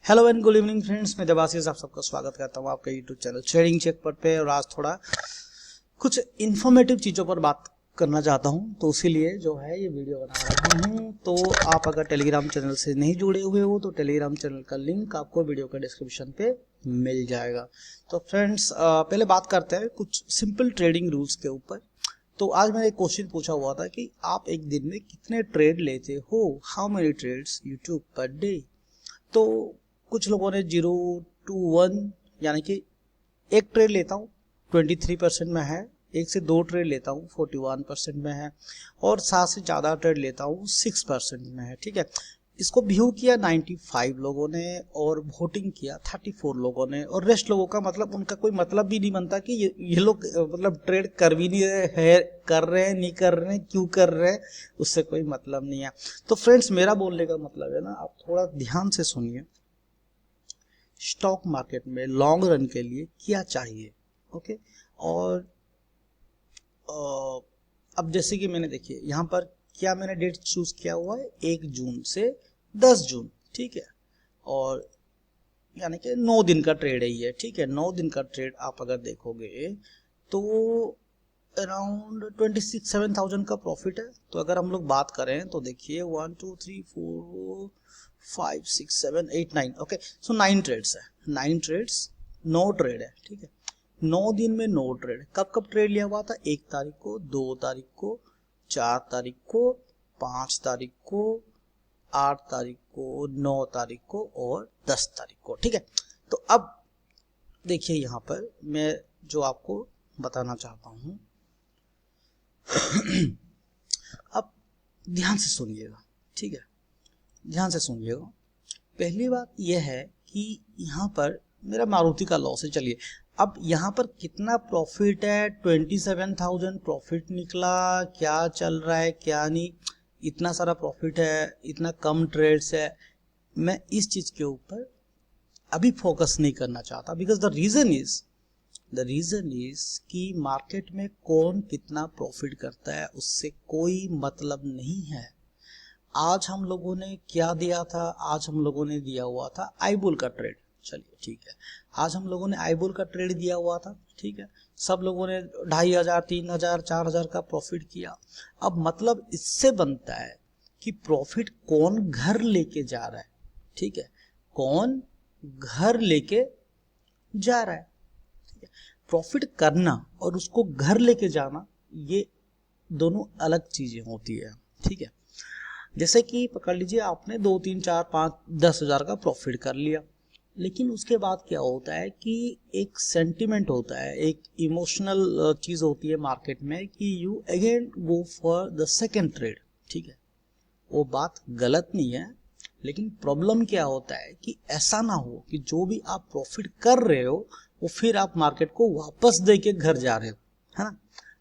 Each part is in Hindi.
Hello and good evening friends, मैं देवाशीष आप सबका स्वागत करता हूँ आपके यूट्यूब चैनल ट्रेडिंग चेकपॉइंट पे। और आज थोड़ा कुछ इन्फॉर्मेटिव चीज़ों पर बात करना चाहता हूँ, तो इसीलिए जो है ये वीडियो बना रहा हूँ। तो आप अगर टेलीग्राम चैनल से नहीं जुड़े हुए हो तो टेलीग्राम चैनल का लिंक आपको वीडियो का डिस्क्रिप्शन पे मिल जाएगा। तो फ्रेंड्स पहले बात करते हैं कुछ सिंपल ट्रेडिंग रूल्स के ऊपर। तो आज मैंने एक क्वेश्चन पूछा हुआ था कि आप एक दिन में कितने ट्रेड लेते हो, how many trades you to per day. तो कुछ लोगों ने 0 to 1 यानी कि एक ट्रेड लेता हूँ 23% में है, एक से दो ट्रेड लेता हूँ 41% में है, और 7 से ज़्यादा ट्रेड लेता हूँ 6% में है। ठीक है, इसको व्यू किया 95 लोगों ने और वोटिंग किया 34 लोगों ने, और रेस्ट लोगों का मतलब उनका कोई मतलब भी नहीं बनता कि ये लोग मतलब ट्रेड कर भी नहीं रहे है, कर रहे हैं नहीं कर रहे हैं, क्यों कर रहे हैं, उससे कोई मतलब नहीं है। तो फ्रेंड्स मेरा बोलने का मतलब है ना, आप थोड़ा ध्यान से सुनिए। स्टॉक मार्केट में लॉन्ग रन के लिए क्या चाहिए, ओके। और अब जैसे कि मैंने देखिए यहाँ पर क्या मैंने डेट चूज किया हुआ है, 1 जून से 10 जून, ठीक है। और यानी कि 9 दिन का ट्रेड है ये, ठीक है। 9 दिन का ट्रेड आप अगर देखोगे तो अराउंड 26-7,000 का प्रॉफिट है। तो अगर हम लोग बात करें तो देखिए 1 2 3 4 5 6 7 8 9, ओके। सो 9 ट्रेड्स है, 9 ट्रेड्स, 9 ट्रेड है, ठीक है। 9 दिन में 9 ट्रेड। कब कब ट्रेड लिया हुआ था, 1 तारीख को, 2 तारीख को, 4 तारीख को, 5 तारीख को, 8 तारीख को, 9 तारीख को और 10 तारीख को, ठीक है। तो अब देखिए यहाँ पर मैं जो आपको बताना चाहता हूँ अब ध्यान से सुनिएगा, ठीक है, ध्यान से सुनिएगा। पहली बात यह है कि यहाँ पर मेरा मारुति का लॉस है। चलिए अब यहाँ पर कितना प्रॉफिट है, 27,000 प्रॉफिट निकला, क्या चल रहा है क्या नहीं, इतना सारा प्रॉफिट है, इतना कम ट्रेड्स है। मैं इस चीज के ऊपर अभी फोकस नहीं करना चाहता, बिकॉज द रीजन इज कि मार्केट में कौन कितना प्रॉफिट करता है उससे कोई मतलब नहीं है। आज हम लोगों ने क्या दिया था, आज हम लोगों ने दिया हुआ था आईबुल का ट्रेड। चलिए ठीक है, आज हम लोगों ने आईबुल का ट्रेड दिया हुआ था, ठीक है। सब लोगों ने 2,500, 3,000, 4,000 का प्रॉफिट किया। अब मतलब इससे बनता है कि प्रॉफिट कौन घर लेके जा रहा है, ठीक है, कौन घर लेके जा रहा है। प्रॉफिट करना और उसको घर लेके जाना ये दोनों अलग चीजें होती है, ठीक है। जैसे कि पकड़ लीजिए आपने 2 3 4 5 10,000 का प्रॉफिट कर लिया, लेकिन उसके बाद क्या होता है कि एक सेंटिमेंट होता है, एक इमोशनल चीज होती है मार्केट में कि you again go for the second trade, ठीक है। वो बात गलत नहीं है, लेकिन प्रॉब्लम क्या होता है कि ऐसा ना हो कि जो भी आप प्रॉफिट कर रहे हो वो फिर आप मार्केट को वापस दे के घर जा रहे हो, है ना।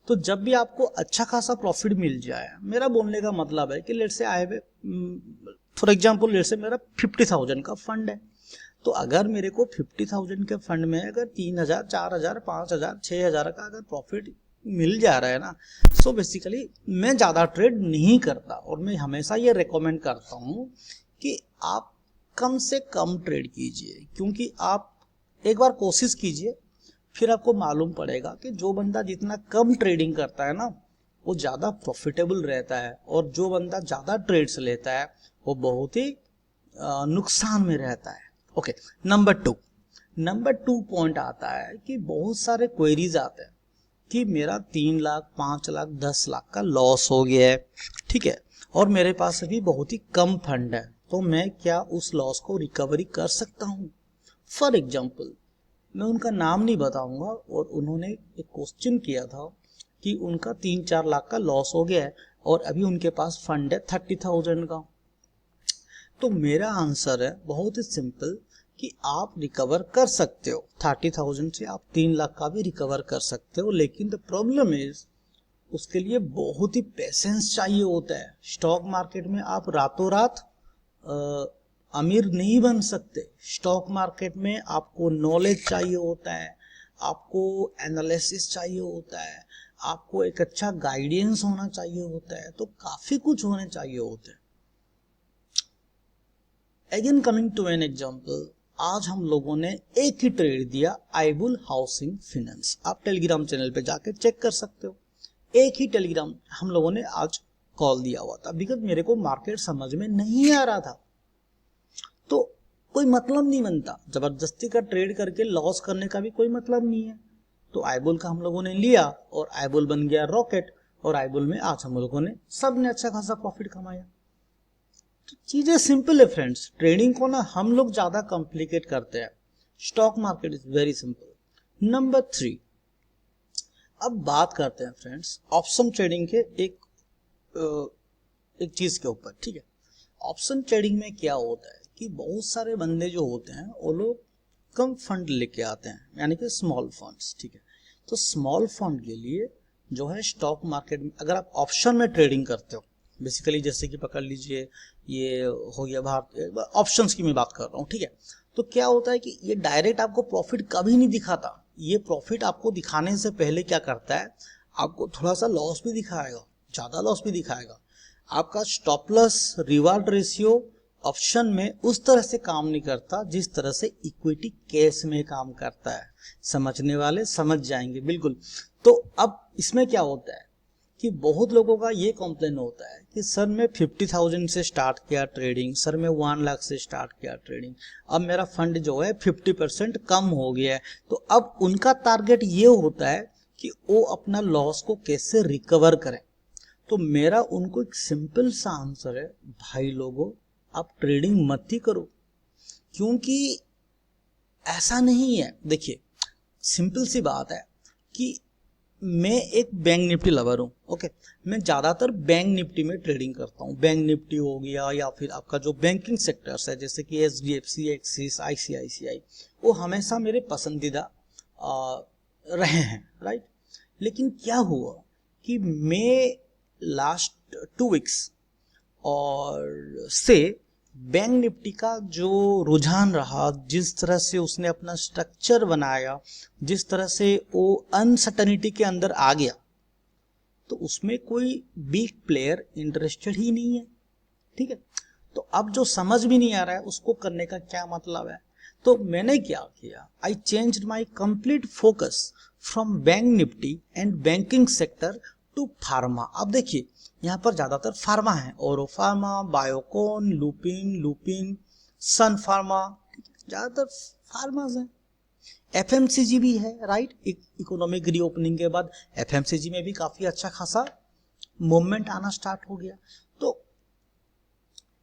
तो जब भी आपको अच्छा खासा प्रॉफिट मिल जाए, मेरा बोलने का मतलब है कि लेट से आए फॉर एग्जांपल लेट से मेरा 50,000 का फंड है, तो अगर मेरे को 50,000 के फंड में अगर 3,000, 4,000, 5,000, 6,000 का अगर प्रॉफिट मिल जा रहा है ना, सो बेसिकली मैं ज़्यादा ट्रेड नहीं करता। और मैं हमेशा ये रेकमेंड करता हूँ कि आप कम से कम ट्रेड कीजिए, क्योंकि आप एक बार कोशिश कीजिए, फिर आपको मालूम पड़ेगा कि जो बंदा जितना कम ट्रेडिंग करता है ना वो ज़्यादा प्रॉफिटेबल रहता है, और जो बंदा ज़्यादा ट्रेड्स लेता है वो बहुत ही नुकसान में रहता है। ओके, नंबर टू पॉइंट आता है कि बहुत सारे क्वेरीज आते हैं कि मेरा 3 लाख 5 लाख 10 लाख का लॉस हो गया है, ठीक है, और मेरे पास अभी बहुत ही कम फंड है, तो मैं क्या उस लॉस को रिकवरी कर सकता हूँ। फॉर एग्जाम्पल मैं उनका नाम नहीं बताऊंगा, और उन्होंने एक क्वेश्चन किया था कि उनका 3-4 लाख का लॉस हो गया है और अभी उनके पास फंड है 30,000 का। तो मेरा आंसर है बहुत ही सिंपल कि आप रिकवर कर सकते हो 30,000 से, आप 3 लाख का भी रिकवर कर सकते हो, लेकिन द प्रॉब्लम इज उसके लिए बहुत ही पेशेंस चाहिए होता है। स्टॉक मार्केट में आप रातों रात अमीर नहीं बन सकते। स्टॉक मार्केट में आपको नॉलेज चाहिए होता है, आपको एनालिसिस चाहिए होता है, आपको एक अच्छा गाइडेंस होना चाहिए होता है, तो काफी कुछ होने चाहिए होते हैं। Again coming to an example, आज हम लोगों ने एक ही ट्रेड दिया, आइबुल हाउसिंग फाइनेंस। आप टेलीग्राम चैनल पे जाके चेक कर सकते हो, एक ही टेलीग्राम हम लोगों ने आज कॉल दिया हुआ था, बिकॉज मेरे को मार्केट समझ में नहीं आ रहा था। तो कोई मतलब नहीं बनता, जबरदस्ती का ट्रेड करके लॉस करने का भी कोई मतलब नहीं है। तो आइबुल का हम लोगों ने लिया और आइबुल बन गया रॉकेट, और आइबुल में आज हम लोगों ने सबने अच्छा खासा प्रॉफिट कमाया। तो चीजें सिंपल है फ्रेंड्स, ट्रेडिंग को ना हम लोग ज्यादा कॉम्प्लिकेट करते हैं। Stock market is very simple. Number 3, अब बात करते हैं फ्रेंड्स ऑप्शन ट्रेडिंग के एक चीज के ऊपर, ठीक है। ऑप्शन ट्रेडिंग में क्या होता है कि बहुत सारे बंदे जो होते हैं वो लोग कम फंड लेके आते हैं, यानी कि स्मॉल फंड्स, ठीक है। तो स्मॉल फंड के लिए जो है स्टॉक मार्केट में अगर आप ऑप्शन में ट्रेडिंग करते हो, बेसिकली जैसे कि पकड़ लीजिए ये हो गया भारत ऑप्शंस की मैं बात कर रहा हूँ, ठीक है। तो क्या होता है कि ये डायरेक्ट आपको प्रॉफिट कभी नहीं दिखाता, ये प्रॉफिट आपको दिखाने से पहले क्या करता है, आपको थोड़ा सा लॉस भी दिखाएगा, ज्यादा लॉस भी दिखाएगा। आपका stop loss reward ratio option में उस तरह से काम नहीं करता जिस तरह से इक्विटी केस में काम करता है। समझने वाले समझ जाएंगे बिल्कुल। तो अब इसमें क्या होता है कि बहुत लोगों का ये कॉम्प्लेन होता है कि सर मैं 50,000 से स्टार्ट किया ट्रेडिंग, सर मैं 1 लाख से स्टार्ट किया ट्रेडिंग, अब मेरा फंड जो है 50% कम हो गया है। तो अब उनका टारगेट ये होता है कि वो अपना लॉस को कैसे रिकवर करें। तो मेरा उनको एक सिंपल सा आंसर है, भाई लोगों आप ट्रेडिंग मत ही करो, क्योंकि ऐसा नहीं है। देखिए सिंपल सी बात है कि मैं एक बैंक निफ्टी लवर हूँ, ओके। मैं ज़्यादातर बैंक निफ्टी में ट्रेडिंग करता हूँ। बैंक निफ्टी हो गया या फिर आपका जो बैंकिंग सेक्टर्स है जैसे कि HDFC, एक्सिस, ICICI, वो हमेशा मेरे पसंदीदा रहे हैं, राइट। लेकिन क्या हुआ कि मैं लास्ट 2 वीक्स और से बैंक निफ्टी का जो रुझान रहा, जिस तरह से उसने अपना स्ट्रक्चर बनाया, जिस तरह से वो अनसर्टेनिटी के अंदर आ गया, तो उसमें कोई बिग प्लेयर इंटरेस्टेड ही नहीं है, ठीक है। तो अब जो समझ भी नहीं आ रहा है उसको करने का क्या मतलब है। तो मैंने क्या किया, I changed my complete focus from bank Nifty and banking sector to pharma. अब देखिए यहाँ पर ज्यादातर फार्मा है, Auro pharma, Biocon, Lupin, sun pharma, ज्यादातर फार्माज हैं। FMCG भी है, राइट। इकोनॉमिक रीओपनिंग के बाद FMCG में भी काफी अच्छा खासा मूवमेंट आना स्टार्ट हो गया। तो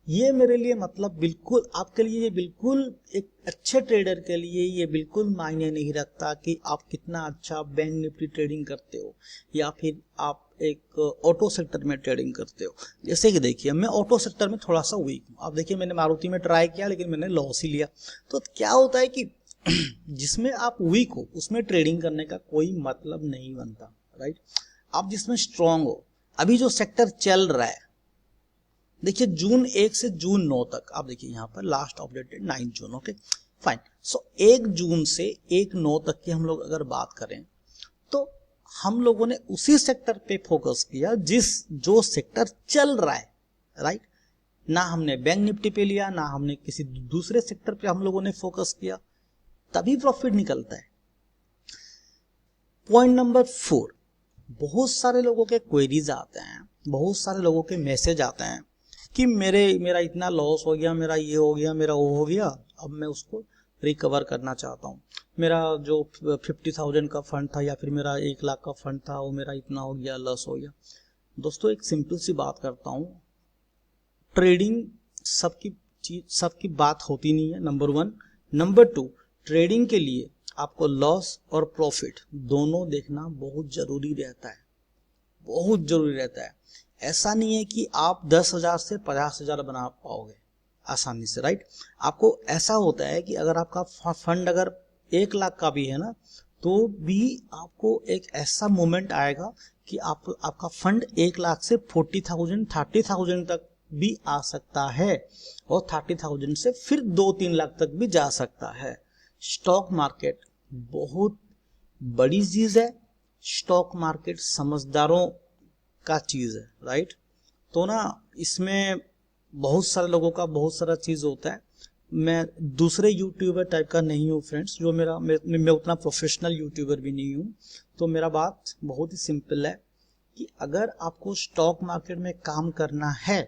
ये मेरे लिए मतलब बिल्कुल आपके लिए, ये बिल्कुल एक अच्छे ट्रेडर के लिए ये बिल्कुल मायने नहीं रखता कि आप कितना अच्छा बैंक निफ्टी ट्रेडिंग करते हो या फिर आप एक ऑटो सेक्टर में ट्रेडिंग करते हो। जैसे कि देखिए मैं ऑटो सेक्टर में थोड़ा सा वीक हूँ। आप देखिए मैंने मारुति में ट्राई किया लेकिन मैंने लॉस ही लिया। तो क्या होता है कि जिसमें आप वीक हो उसमें ट्रेडिंग करने का कोई मतलब नहीं बनता, राइट। आप जिसमें स्ट्रांग हो, अभी जो सेक्टर चल रहा है देखिए जून 1 से जून 9 तक, आप देखिए यहाँ पर लास्ट अपडेटेड 9 जून, ओके फाइन। सो 1 जून से 1/9 तक की हम लोग अगर बात करें तो हम लोगों ने उसी सेक्टर पे फोकस किया जो सेक्टर चल रहा है, राइट। ना हमने बैंक निफ्टी पे लिया, ना हमने किसी दूसरे सेक्टर पे हम लोगों ने फोकस किया, तभी प्रॉफिट निकलता है। पॉइंट नंबर 4, बहुत सारे लोगों के क्वेरीज आते हैं, बहुत सारे लोगों के मैसेज आते हैं कि मेरा इतना लॉस हो गया, मेरा ये हो गया, मेरा वो हो गया, अब मैं उसको रिकवर करना चाहता हूँ। मेरा जो 50,000 का फंड था या फिर मेरा 1 लाख का फंड था वो मेरा इतना हो गया, लॉस हो गया। दोस्तों एक सिंपल सी बात करता हूँ, ट्रेडिंग सबकी बात होती नहीं है, नंबर 1। नंबर 2, ट्रेडिंग के लिए आपको लॉस और प्रॉफिट दोनों देखना बहुत जरूरी रहता है, बहुत जरूरी रहता है। ऐसा नहीं है कि आप 10,000 से 50,000 बना पाओगे आसानी से, राइट। आपको ऐसा होता है कि अगर आपका फंड अगर 1 लाख का भी है ना, तो भी आपको एक ऐसा मोमेंट आएगा कि आपका फंड 1 लाख से 40,000 30,000 तक भी आ सकता है और 30,000 से फिर 2-3 लाख तक भी जा सकता है। स्टॉक मार्केट बहुत बड़ी चीज है, स्टॉक मार्केट समझदारों का चीज है, राइट। तो ना इसमें बहुत सारे लोगों का बहुत सारा चीज होता है, मैं दूसरे यूट्यूबर टाइप का नहीं हूँ फ्रेंड्स, जो मैं उतना प्रोफेशनल यूट्यूबर भी नहीं हूँ। तो मेरा बात बहुत ही सिंपल है कि अगर आपको स्टॉक मार्केट में काम करना है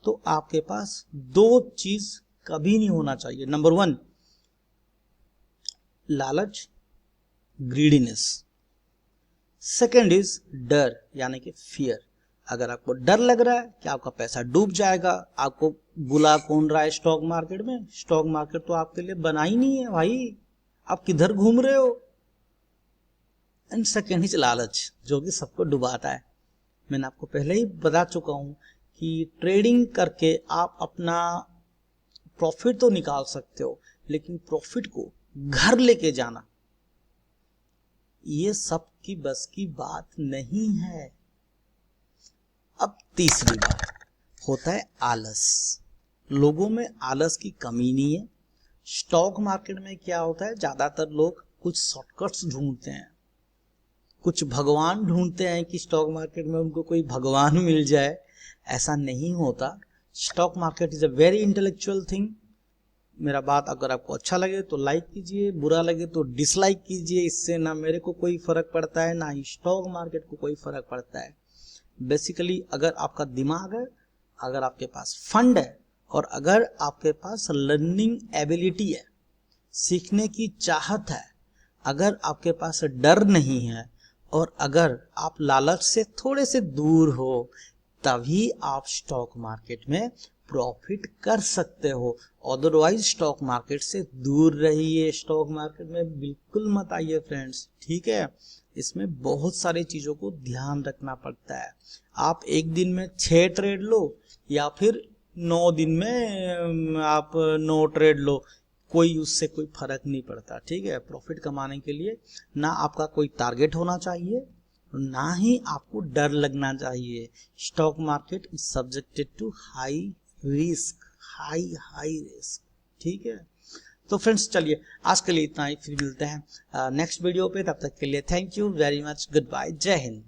तो आपके पास दो चीज कभी नहीं होना चाहिए। नंबर 1 लालच, ग्रीडीनेस। सेकेंड इज डर, यानी कि फियर। अगर आपको डर लग रहा है कि आपका पैसा डूब जाएगा, आपको बुला कौन रहा है स्टॉक मार्केट में, स्टॉक मार्केट तो आपके लिए बना ही नहीं है भाई, आप किधर घूम रहे हो। एंड सेकेंड इज लालच, जो कि सबको डुबाता है। मैंने आपको पहले ही बता चुका हूं कि ट्रेडिंग करके आप अपना प्रॉफिट तो निकाल सकते हो, लेकिन प्रॉफिट को घर लेके जाना ये सबकी बस की बात नहीं है। अब तीसरी बात होता है आलस। लोगों में आलस की कमी नहीं है। स्टॉक मार्केट में क्या होता है, ज्यादातर लोग कुछ शॉर्टकट्स ढूंढते हैं, कुछ भगवान ढूंढते हैं कि स्टॉक मार्केट में उनको कोई भगवान मिल जाए। ऐसा नहीं होता। Stock market is a very intellectual thing. मेरा बात अगर आपको अच्छा लगे तो लाइक कीजिए, बुरा लगे तो डिसलाइक कीजिए। इससे ना मेरे को कोई फर्क पड़ता है, ना ही स्टॉक मार्केट को कोई फर्क पड़ता है। बेसिकली अगर आपका दिमाग है, अगर आपके पास फंड है, और अगर आपके पास लर्निंग एबिलिटी है, सीखने की चाहत है, अगर आपके पास डर नहीं है, और अगर आप लालच से थोड़े से दूर हो, तभी आप स्टॉक मार्केट में प्रॉफिट कर सकते हो। अदरवाइज स्टॉक मार्केट से दूर रहिए, स्टॉक मार्केट में बिल्कुल मत आइए फ्रेंड्स, ठीक है। इसमें बहुत सारी चीजों को ध्यान रखना पड़ता है। आप एक दिन में 6 ट्रेड लो या फिर 9 दिन में आप 9 ट्रेड लो, कोई उससे कोई फर्क नहीं पड़ता, ठीक है। प्रॉफिट कमाने के लिए ना आपका कोई टारगेट होना चाहिए, ना ही आपको डर लगना चाहिए। Stock market is subjected to high risk, high risk, ठीक है। तो फ्रेंड्स चलिए आज के लिए इतना ही, फिर मिलते हैं नेक्स्ट वीडियो पे। तब तक के लिए thank you very much, good bye, जय हिंद।